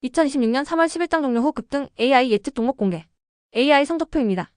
2026년 3월 10일장 종료 후 급등 AI 예측 종목 공개. AI 성적표입니다.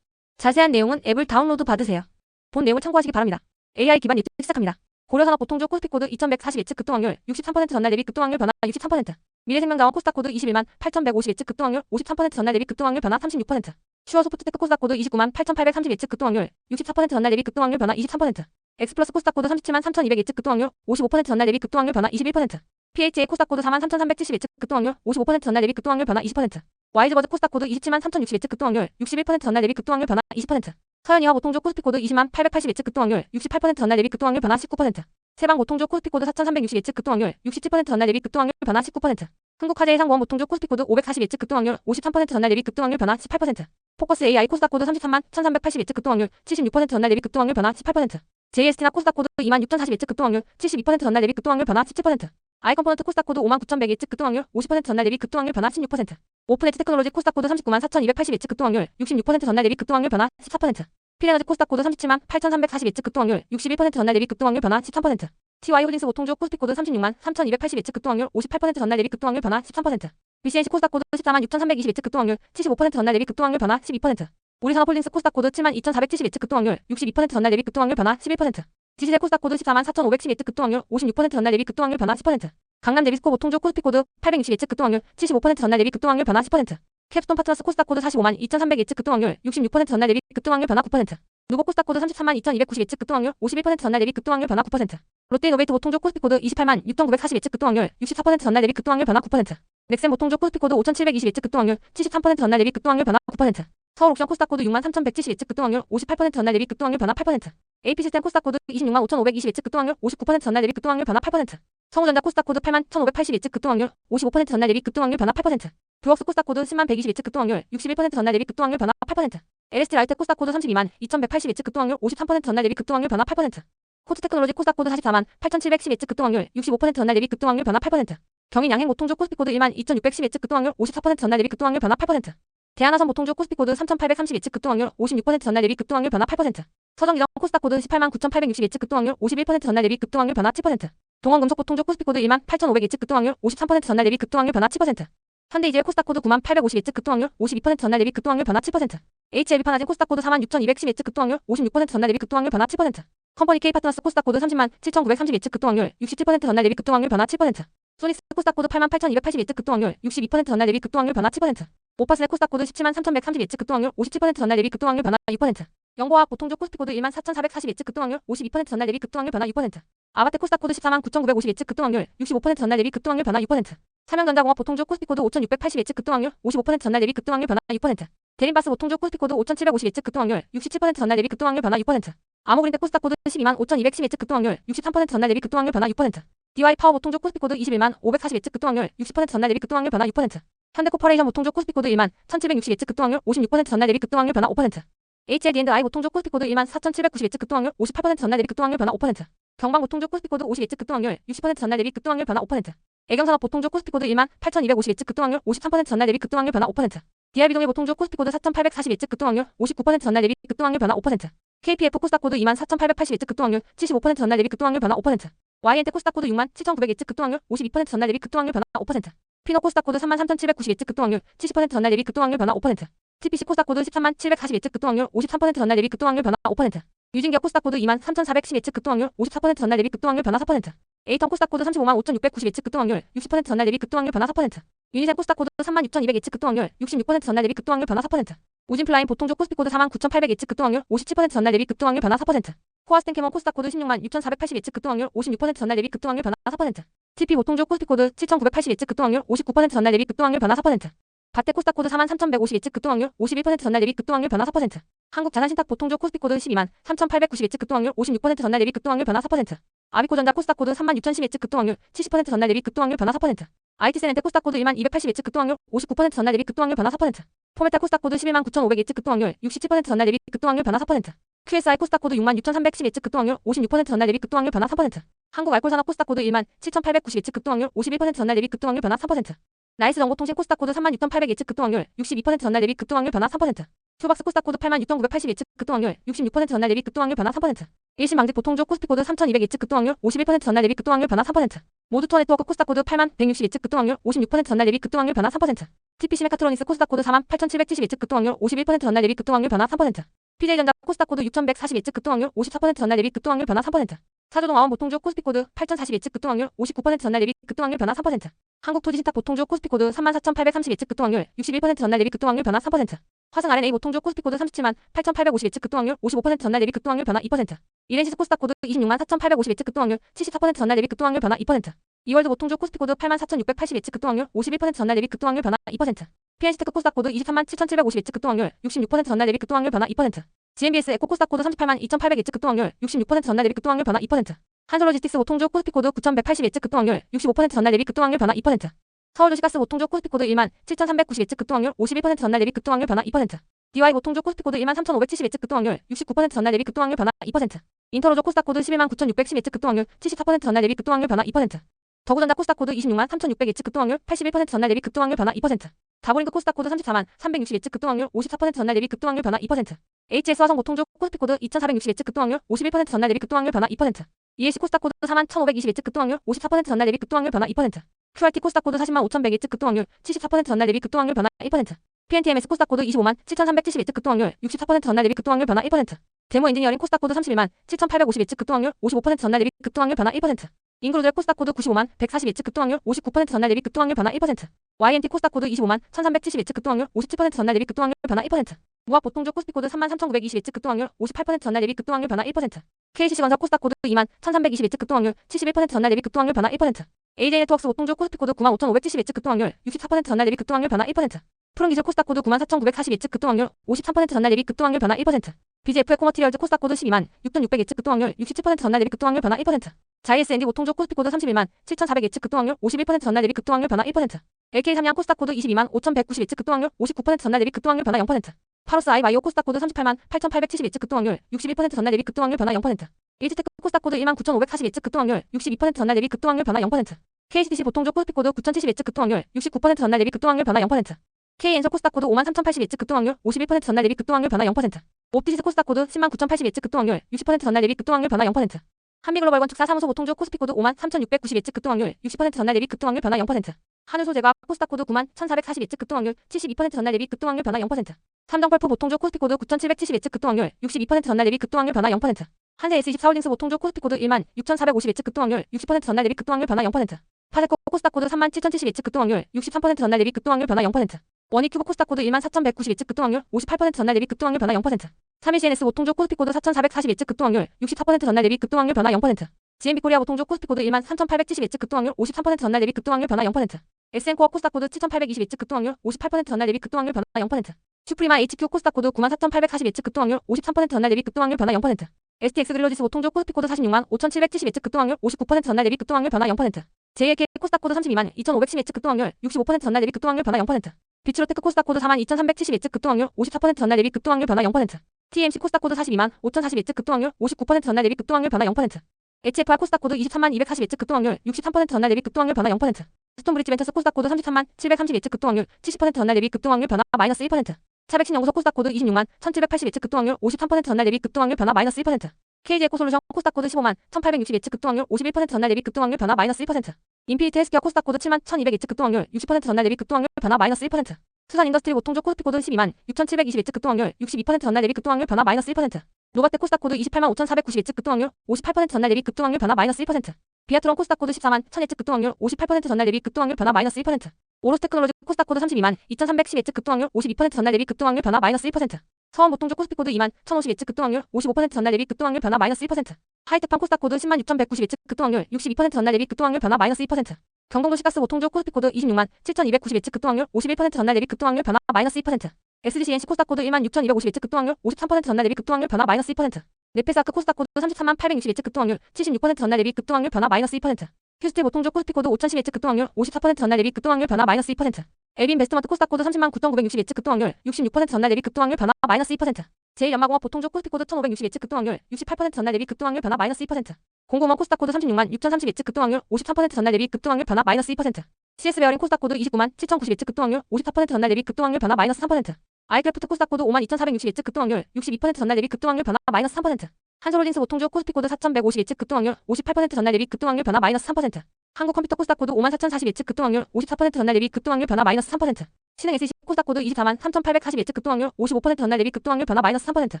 자세한 내용은 앱을 다운로드 받으세요. 본 내용을 참고하시기 바랍니다. AI 기반 예측 시작합니다. 고려산업 보통주 코스피 코드 2140 예측 급등 확률 63% 전날 대비 급등 확률 변화 63%. 미래생명자원 코스닥 코드 21만 8150 예측 급등 확률 53% 전날 대비 급등 확률 변화 36%. 슈어소프트테크 코스닥 코드 29만 8830 예측 급등 확률 64% 전날 대비 급등 확률 변화 23%. 엑스플러스 코스닥 코드 37만 3200 예측 급등 확률 55% 전날 대비 급등 확률 변화 21%. PHA 코스닥 코드 4만 3370 예측 급등 확률 55% 전날 대비 급등 확률 변화 20%. 와이즈버드 코스닥 코드 27만 3060 예측 급등 확률 61% 전날 대비 급등 확률 변화 20%. 서현이화 보통주 코스피 코드 20만 880 예측 급등 확률 68% 전날 대비 급등 확률 변화 19%. 세방 보통주 코스피 코드 4360 예측 급등 확률 67% 전날 대비 급등 확률 변화 19%. 흥국화재해상보험 보통주 코스피 코드 540 예측 급등 확률 53% 전날 대비 급등 확률 변화 18%. 포커스 AI 코스닥 코드 33만 1380 예측 급등 확률 76% 전날 대비 급등 확률 변화 18%. JST나 코스닥 코드 2만 6040 예측 급등 확률 72% 전날 대비 급등 확률 변화 17%. 아이컴포넌트 코스닥 코드 5만 9100 예측 급등 확률 50% 전날 대비 급등 확률 변화 16%. 오픈엣지 테크놀로지 코스닥 코드 39만 4280 예측 급등 확률 66% 전날 대비 급등 확률 변화 14%. 필에너지 코스닥 코드 37만 8340 예측 급등 확률 61% 전날 대비 급등 확률 변화 13%. TY홀딩스 보통주 코스피 코드 36만 3280 예측 급등 확률 58% 전날 대비 급등 확률 변화 13%. BCNC 코스닥 코드 14만 6320 예측 급등 확률 75% 전날 대비 급등 확률 변화 12%. 우리산업홀딩스 코스닥 코드 7만 2470 예측 급등 확률 62% 전날 대비 급등 확률 변화 11%. 지시세 코스닥 코드 14만 4510 예측 급등 확률 56% 전날 대비 급등 확률 변화 10%. 강남 데비스코 보통주 코스피 코드 860 예측 급등 확률 75% 전날 대비 급등 확률 변화 10%. 캡스톤 파트너스 코스닥 코드 45만 2300 예측 급등 확률 66% 전날 대비 급등 확률 변화 9%. 누보 코스닥 코드 33만 2290 예측 급등 확률 51% 전날 대비 급등 확률 변화 9%. 롯데이노베이트 보통주 코스피 코드 28만 6940 예측 급등 확률 64% 전날 대비 급등 확률 변화 9%. 넥센 보통주 코스피 코드 5720 예측 급등 확률 73% 전날 대비 급등 확률 변화 9%. 서울옥션 코스닥 코드 6만 3170 예측 급등 확률 58% 전날 대비 급등 확률 변화 8%. AP시스템 코스닥 코드 26만 5520 예측 급등 확률 59% 전날 대비 급등 확률 변화 8%. 성우전자 코스닥 코드 8만 1580 예측 급등 확률 55% 전날 대비 급등 확률 변화 8%. 듀억스 코스닥 코드 10만 120 예측 급등 확률 61% 전날 대비 급등 확률 변화 8%. LST 라이트 코스닥 코드 32만 2180 예측 급등 확률 53% 전날 대비 급등 확률 변화 8%. 코트 테크놀로지 코스닥 코드 44만 8710 예측 급등 확률 65% 전날 대비 급등 확률 변화 8%. 경인 양행 보통주 코스피 코드 1만 2610 예측 급등 확률 54% 전날 대비 급등 확률 변화 8%. 대한화선 보통주 코스피 코드 3830 예측 급등 확률 56% 전날 대비 급등 확률 변화 8%. 서정기장 코스닥 코드 18만 9860 예측 급등 확률 51% 전날 대비 급등 확률 변화 7%. 동원금속 보통주 코스피 코드 1만 8500 예측 급등 확률 53% 전날 대비 급등 확률 변화 7%. 현대이젤 코스닥 코드 9만 850 예측 급등 확률 52% 전날 대비 급등 확률 변화 7%. HLB판화진 코스닥 코드 4만 6210 예측 급등 확률 56% 전날 대비 급등 확률 변화 7%. 컴퍼니 K파트너스 코스닥 코드 30만 7930 예측 급등 확률 67% 전날 대비 급등 확률 변화 7%. 소닉스 코스닥 코드 8만 8280 예측 급등 확률 62% 전날 대비 급등 확률 변화 7%. 오파스네 코스닥 코드 17만 3130 예측 급등 확률 57% 전날 대비 급등 확률 변화 6%. 영보화학 보통주 코스피 코드 1만 4440 예측 급등 확률 52% 전날 대비 급등 확률 변화 6%. 아바떼 코스닥 코드 14만 9950 예측 급등 확률 65% 전날 대비 급등 확률 변화 6%. 삼양전자공업 보통주 코스피 코드 5680 예측 급등 확률 55% 전날 대비 급등 확률 변화 6%. 대림바스 보통주 코스피 코드 5750 예측 급등 확률 67% 전날 대비 급등 확률 변화 6%. 아모그린텍 코스닥 코드 12만 5210 예측 급등 확률 63% 전날 대비 급등 확률 변화 6%. DY 파워 보통주 코스피 코드 21만 540 예측 급등 확률 60% 전날 대비 급등 확률 변화 6%. 현대코퍼레이션 보통주 코스피 코드 1만 1760 예측 급등 확률 56% 전날 대비 급등 확률 변화 5%. HLD&I 보통주 코스피 코드 1만 4790 예측 급등 확률 58% 전날 대비 급등 확률 변화 5%. 경방 보통주 코스피 코드 50 예측 급등 확률 60% 전날 대비 급등 확률 변화 5%. 애경산업 보통주 코스피 코드 1만 8250 예측 급등 확률 53% 전날 대비 급등 확률 변화 5%. DRB동일 보통주 코스피 코드 4840 예측 급등 확률 59% 전날 대비 급등 확률 변화 5%. KPF 코스닥 코드 2만 4880 예측 급등 확률 75% 전날 대비 급등 확률 변화 5%. YNT 코스닥 코드 6만 7900 예측 급등 확률 52% 전날 대비 급등 확률 변화 5%. 피노 코스닥 코드 3만 3790 예측 급등 확률 70% 전날 대비 급등 확률 변화 5%. TPC 코스닥 코드 13만 740 예측 급등 확률 53% 전날 대비 급등 확률 변화 5%. 유진기업 코스닥 코드 2만 3410 예측 급등 확률 54% 전날 대비 급등 확률 변화 4%. 에이턴 코스닥 코드 35만 5690 예측 급등 확률 60% 전날 대비 급등 확률 변화 4%. 유니센 코스닥 코드 3만 6200 예측 급등 확률 66% 전날 대비 급등 확률 변화 4%. 우진플라인 보통주 코스피 코드 4만 9800 예측 급등 확률 57% 전날 대비 급등 확률 변화 4%. 코아스텐캐먼 코스닥 코드 16만 6480 예측 급등 확률 56% 전날 대비 급등 확률 변화 4%. TP 보통주 코스피 코드 7980 예측 급등 확률 59% 전날 대비 급등 확률 변화 4%. 바테 코스닥 코드 4만 3150 예측 급등 확률 51% 전날 대비 급등 확률 변화 4%. 한국자산신탁 보통주 코스피 코드 12만 3890 예측 급등 확률 56% 전날 대비 급등 확률 변화 4%. 아비코전자 코스닥 코드 3만 6010 예측 급등 확률 70% 전날 대비 급등 확률 변화 4%. IT센엔테 코스닥 코드 1만 280 예측 급등 확률 59% 전날 대비 급등 확률 변화 4%. 포메타 코스닥 코드 11만 9500 예측 급등 확률 67% 전날 대비 급등 확률 변화 4%. QSI 코스닥 코드 6만 6310 예측 급등 확률 56% 전날 대비 급등 확률 변화 4%. 한국알콜산업 코스닥 코드 1만 7890 예측 급등 확률 51% 전날 대비 급등 확률 변화 4%. 나이스 정보통신 코스닥 코드 3만 6800 예측 급등 확률 62% 전날 대비 급등 확률 변화 3%. 휴박스 코스닥 코드 86,980 예측 급등확률 66% 전날 대비 급등확률 변화 3%. 일신 방직 보통주 코스피 코드 3,200 예측 급등확률 51% 전날 대비 급등확률 변화 3%. 모두 투어 네트워크 코스닥 코드 8160 예측 급등확률 56% 전날 대비 급등확률 변화 3%. TPC 메카트로닉스 코스닥 코드 48,770 예측 급등확률 51% 전날 대비 급등확률 변화 3%. PJ전자 코스닥 코드 6,140 예측 급등확률 54% 전날 대비 급등확률 변화 3%. 사조동 아원 보통주 코스피 코드 8,040 예측 급등확률 59% 전날 대비 급등확률 변화 3%. 한국토지신탁 보통주 코스피 코드 34,830 예측 급등확률 61% 전날 대비 급등확률 변화 3%. 화성 R&A 보통주 코스피 코드 378,850 예측 급등확률 55% 전날 대비 급등확률 변화 2%. 이렌시스 코스닥 코드 264,850 예측 급등확률 74% 전날 대비 급등확률 변화 2%. 이월드 보통주 코스피 코드 84,680 예측 급등확률 51% 전날 대비 급등확률 변화 2%. PNC테크 코스닥 코드 237,750 예측 급등확률 66% 전날 대비 급등확률 변화 2%. GMBS 에코 코스닥 코드 382,280 예측 급등확률 66% 전날 대비 급등확률 변화 2%. 한솔로지스틱스 보통주 코스피 코드 9,180 예측 급등확률 65% 전날 대비 급등확률 변화 2%. 서울도시가스 보통주 코스피 코드 17,390 예측 급등확률 51% 전날 대비 급등확률 변화 2%. DY 보통주 코스피 코드 13,570 예측 급등확률 69% 전날 대비 급등확률 변화 2%. 인터로조 코스닥 코드 119,610 예측 급등확률 74% 전날 대비 급등확률 변화 2%. 더구전자 코스닥 코드 263,600 예측 급등확률 81% 전날 대비 급등확률 변화 2%. 다보링크 코스닥 코드 343,360 예측 급등확률 54% 전날 대비 급등확률 변화 2%. HS 화성 보통주 코스피 코드 2,460 예측 급등확률 51% 전날 대비 급등확률 변화 2%. ELC 코스닥 코드 41,520 예측 급등확률 54% 전날 대비 급등확률 변화 2%. QRT 코스닥 코드 405,100 예측 급등확률 74% 전날 대비 급등확률 변화 1%. PNTMS 코스닥 코드 257,370 예측 급등확률 64% 전날 대비 급등확률 변화 1%. 데모 엔지니어링 코스닥 코드 317,850 예측 급등확률 55% 전날 대비 급등확률 변화 1%. 인그루델 코스닥 코드 95140 예측 급등확률 59% 전날 대비 급등확률 변화 1%. YNT 코스닥 코드 251,1370 예측 급등확률 57% 전날 대비 급등확률 변화 1%. 무합 보통주 코스피 코드 33,920 예측 급등확률 58% 전날 대비 급등확률 변화 1%. KCC건설 코스닥 코드 21,1320 예측 급등확률 71% 전날 대비 급등확률 변화 1%. AJ네트워크스 보통주 코스피 코드 95,570 예측 급등확률 64% 전날 대비 급등확률 변화 1%. 푸른기술 코스닥 코드 94,940 예측 급등확률 53% 전날 대비 급등확률 변화 1%. BGF 에코머티리얼즈 코스닥 코드 126,600 예측 급등확률 67% 전날 대비 급등확률 변화 1%. 자이에스앤디 보통주 코스피 코드 317,400 예측 급등확률 51% 전날 대비 급등확률 변화 1%. LK삼양 코스닥 코드 225,590 예측 급등확률 59% 전날 대비 급등확률 변화 0%. 파로스 아이바이오 코스닥 코드 388,870 예측 급등확률 61% 전날 대비 급등확률 변화 0%. 일지테크 코스닥 코드 19,540 예측 급등확률 62% 전날 대비 급등확률 변화 0%. KCDC 보통주 코스피 코드 9,070 예측 급등확률 69% 전날 대비 급등확률 변화 0%. K엔솔 코스닥 코드 53,080 예측 급등확률 51% 전날 대비 급등확률 변화 0%. 옵티시스 코스닥 코드 109,080 예측 급등확률 60% 전날 대비 급등확률 변화 0%. 한미글로벌 건축사 사무소 보통주 코스피 코드 53,690 예측 급등확률 60% 전날 대비 급등확률 변화 0%. 하늘소재가 코스닥 코드 91,440 예측 급등확률 72% 전날 대비 급등확률 변화 0%. 삼성펄프 보통주 코스피 코드 9,770 예측 급등확률 62% 전날 대비 급등확률 변화 0%. 한세 S20 서울딩스 보통주 코스피 코드 16,450 예측 급등확률 60% 전날 대비 급등확률 변화 0%. 파세코 코스닥 코드 37,070 예측 급등확률 63% 전날 대비 급등확률 변화 0%. 원익큐브 코스닥 코드 14,190 예측 급등확률 58% 전날 대비 급등확률 변화 0%. 3위CNS 보통주 코스피 코드 4,440 예측 급등확률 64% 전날 대비 급등확률 변화 0%. GMB 코리아 보통주 코스피 코드 13,870 예측 급등확률 53% 전날 대비 급등확률 변화 0%. SN코어 코스닥 코드 7,820 예측 급등확률 58% 전날 대비 급등확률 변화 0%. 슈프리마 HQ 코스닥 코드 94,840 예측 급등확률 53% 전날 대비 급등확률 변화 0%. STX 그릴로지스 보통주 코스피 코드 465,770 예측 급등확률 59% 전날 대비 급등확률 변화 0%. JLK 코스닥 코드 322,510 예측 급등확률 65% 전날 대비 급등확률 변화 0%. 비츠로테크 코스닥 코드 42,370 예측 급등확률 54% 전날 대비 급등확률 변화 0%. TMC 코스닥 코드 425,040 예측 급등확률 59% 전날 대비 급등확률 변화 0%. HFR 코스닥 코드 23240 예측 급등확률 63% 전날 대비 급등확률 변화 0%. 스톤브리지 벤처스 코스닥 코드 33,730 예측 급등확률 70% 전날 대비 급등확률 변화 마이너스 1%. 차백신 연구소 코스닥 코드 261,180 예측 급등확률 53% 전날 대비 급등확률 변화 마이너스 1%. KG 에코솔루션 코스닥 코드 151,860 예측 급등확률 51% 전날 대비 급등확률 변화 마이너스 1%. 인피니트 헬스케어 코스닥 코드 71,200 예측 급등확률 60% 전날 대비 급등확률 변화 마이너스 1%. 수산 인더스트리 보통주 코스피 코드 126,720 예측 급등확률 62% 전날 대비 급등확률 변화 마이너스 1%. 노바텍 코스닥 코드 285,490 예측 급등확률 58% 전날 대비 급등확률 변화 마이너스 1%. 비아트론 코스닥 코드 141,000 예측 급등확률 58% 전날 대비 급등확률 변화 마이너스 1%. 오로스테크놀로지 코스닥 코드 322,2,310 예측 급등확률 52% 전날 대비 급등확률 변화 마이너스 1%. 서원 보통주 코스피 코드 21,050 예측 급등확률 55% 전날 대비 급등확률 변화 마이너스 1%. 하이텍팜 코스닥 코드 106,190 예측 급등확률 62% 전날 대비 급등확률 변화 마이너스 2%. 경동도시가스 보통주 코스피 코드 267,290 예측 급등확률 51% 전날 대비 급등확률 변화 마이너스 2%. SGCNC 코스닥 코드 16,250 예측 급등확률 53% 전날 대비 급등확률 변화 마이너스 2%. 네페스아크 코스닥 코드 33,860 예측 급등확률 76% 전날 대비 급등확률 변화 마이너스 2%. 휴스틸 보통주 코스피 코드 5,010 예측 급등확률 54% 전날 대비 급등확률 변화 마이너스 2%. 엘빈 베스트마트 코스닥 코드 309,960 예측 급등확률 66% 전날 대비 급등확률 변화 마이너스 2%. 제일연마공업 보통주 코스피 코드 1,560 예측 급등확률 68% 전날 대비 급등확률 변화 마이너스 2%. 공공원 코스닥 코드 366,030 예측 급등확률 53% 전날 대비 급등확률 변화 마이너스 2%. CS 베어링 코스닥 코드 297,090 예측 급등확률 54% 전날 대비 급등확률 변화 마이너스 3%. 아이크래프트 코스닥 코드 52,460 예측 급등확률 62% 전날 대비 급등확률 변화 마이너스 3%. 한솔홀딩스 보통주 코스피 코드 4,150 예측 급등확률 58% 전날 대비 급등확률 변화 마이너스 3%. 한국컴퓨터 코스닥 코드 54,040 예측 급등확률 54% 전날 대비 급등확률 변화 마이너스 3%. 신흥 SC 코스닥 코드 243,3,840 예측 급등확률 55% 전날 대비 급등확률 변화 마이너스 3%.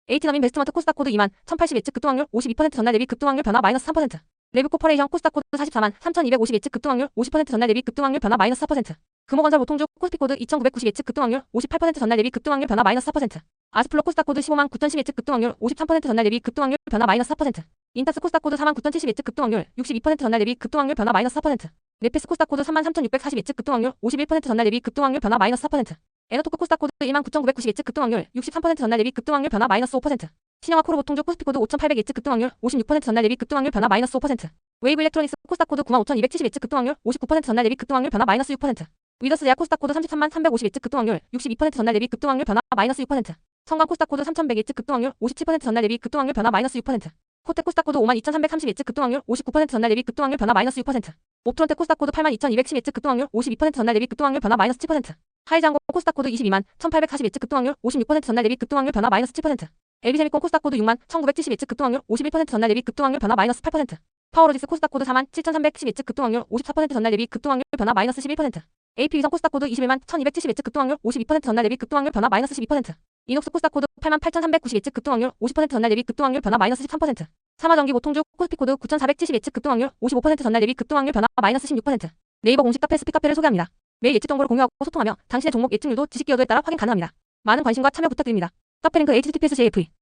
H너민 베스트마트 코스닥 코드 21,080 예측 급등확률 52% 전날 대비 급등확률 변화 마이너스 3%. 레뷰 코퍼레이션 코스닥 코드 44,3,250 예측 급등확률 50% 전날 대비 급등확률 변화 마이너스 4%. 금호건설 보통주 코스피 코드 2,990 예측 급등확률 58% 전날 대비 급등확률 변화 마이너스 4%. 아스플로 코스닥 코드 159,010 예측 급등확률 53% 전날 대비 급등확률 변화 마이너스 4%. 인타스 코스닥 코드 49,070 예측 급등확률 62% 전날 대비 급등확률 변화 마이너스 4%. 네페스 코스닥 코드 33,640 예측 급등확률 51% 전날 대비 급등확률 변화 마이너스 4%. 에너토크 코스닥 코드 19,990 예측 급등확률 63% 전날 대비 급등확률 변화 마이너스 5%. 신영화 코르 보통주 코스피 코드 5,800 예측 급등확률 56% 전날 대비 급등확률 변화 마이너스 5%. 웨이브 일렉트로닉스 코스닥 코드 95,270 예측 급등확률 59% 전날 대비 급등확률 변화 마이너스 6%. 위더스 제약 코스닥 코드 33,350 예측 급등확률 62% 전날 대비 급등확률 변화 마이너스 6%. 성광 코스닥 코드 3,100 예측 급등확률 57% 전날 대비 급등확률 변화 마이너스 6%. 코텍 코스닥 코드 52,330 예측 급등확률 59% 전날 대비 급등확률 변화 마이너스 6%. 옵트론텍 코스닥 코드 82,210 예측 급등확률 52% 전날 대비 급등확률 변화 마이너스 7%. 하이장공 코스닥 코드 221,1,840 예측 급등확률 56% 전날 대비 급등확률 변화 마이너스 7%. LB세미콘 코스닥 코드 61,970 예측 급등확률 51% 전날 대비 급등확률 변화 마이너스 8%. 파워로직스 코스닥 코드 47,310 예측 급등확률 54% 전날 대비 급등확률 변화 마이너스 11%. AP위성 코스닥 코드 21,1,270 예측 급등확률 52% 전날 대비 급등확률 변화 마이너스 12%. 이녹스 코스닥 코드 88,390 예측 급등확률 50% 전날 대비 급등확률 변화 마이너스 13%. 삼화전기 보통주 코스피 코드 9,470 예측 급등확률 55% 전날 대비 급등확률 변화 마이너스 16%. 네이버 공식 카페 스피카페를 소개합니다. 매일 예측 정보를 공유하고 소통하며 당신의 종목 예측률도 지식 기여도에 따라 확인 가능합니다. 많은 관심과 참여 부탁드립니다. 카페 링크 https://jf